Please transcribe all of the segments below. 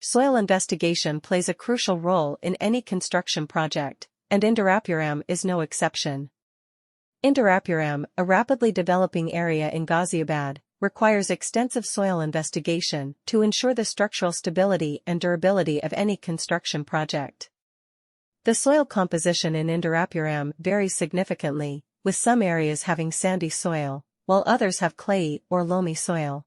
Soil investigation plays a crucial role in any construction project, and Indirapuram is no exception. Indirapuram, a rapidly developing area in Ghaziabad, requires extensive soil investigation to ensure the structural stability and durability of any construction project. The soil composition in Indirapuram varies significantly, with some areas having sandy soil, while others have clayey or loamy soil.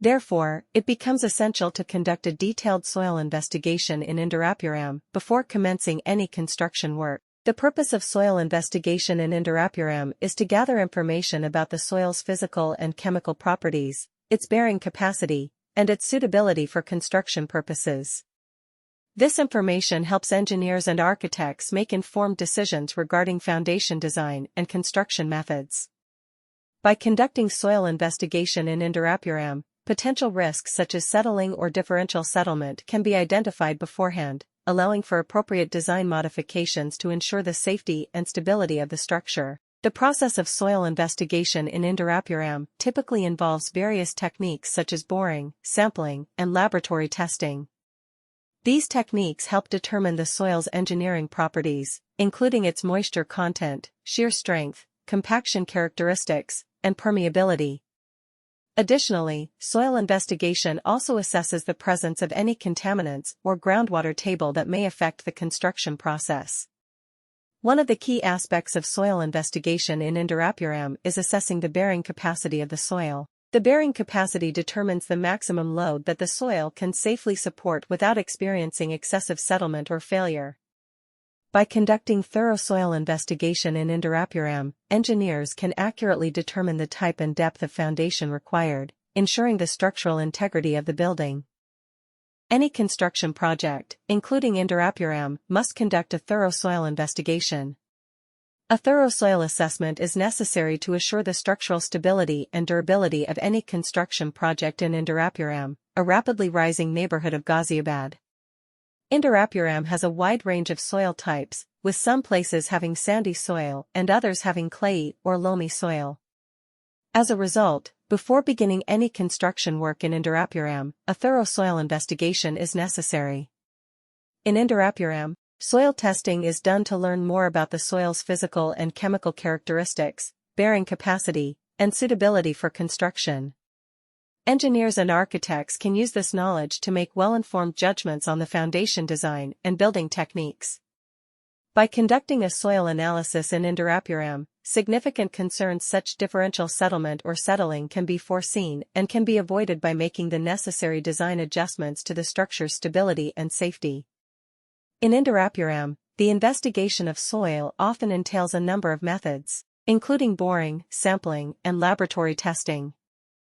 Therefore, it becomes essential to conduct a detailed soil investigation in Indirapuram before commencing any construction work. The purpose of soil investigation in Indirapuram is to gather information about the soil's physical and chemical properties, its bearing capacity, and its suitability for construction purposes. This information helps engineers and architects make informed decisions regarding foundation design and construction methods. By conducting soil investigation in Indirapuram, potential risks such as settling or differential settlement can be identified beforehand, allowing for appropriate design modifications to ensure the safety and stability of the structure. The process of soil investigation in Indirapuram typically involves various techniques such as boring, sampling, and laboratory testing. These techniques help determine the soil's engineering properties, including its moisture content, shear strength, compaction characteristics, and permeability. Additionally, soil investigation also assesses the presence of any contaminants or groundwater table that may affect the construction process. One of the key aspects of soil investigation in Indirapuram is assessing the bearing capacity of the soil. The bearing capacity determines the maximum load that the soil can safely support without experiencing excessive settlement or failure. By conducting thorough soil investigation in Indirapuram, engineers can accurately determine the type and depth of foundation required, ensuring the structural integrity of the building. Any construction project, including Indirapuram, must conduct a thorough soil investigation. A thorough soil assessment is necessary to assure the structural stability and durability of any construction project in Indirapuram, a rapidly rising neighborhood of Ghaziabad. Indirapuram has a wide range of soil types, with some places having sandy soil and others having clayey or loamy soil. As a result, before beginning any construction work in Indirapuram, a thorough soil investigation is necessary. In Indirapuram, soil testing is done to learn more about the soil's physical and chemical characteristics, bearing capacity, and suitability for construction. Engineers and architects can use this knowledge to make well-informed judgments on the foundation design and building techniques. By conducting a soil analysis in Indirapuram, significant concerns such as differential settlement or settling can be foreseen and can be avoided by making the necessary design adjustments to the structure's stability and safety. In Indirapuram, the investigation of soil often entails a number of methods, including boring, sampling, and laboratory testing.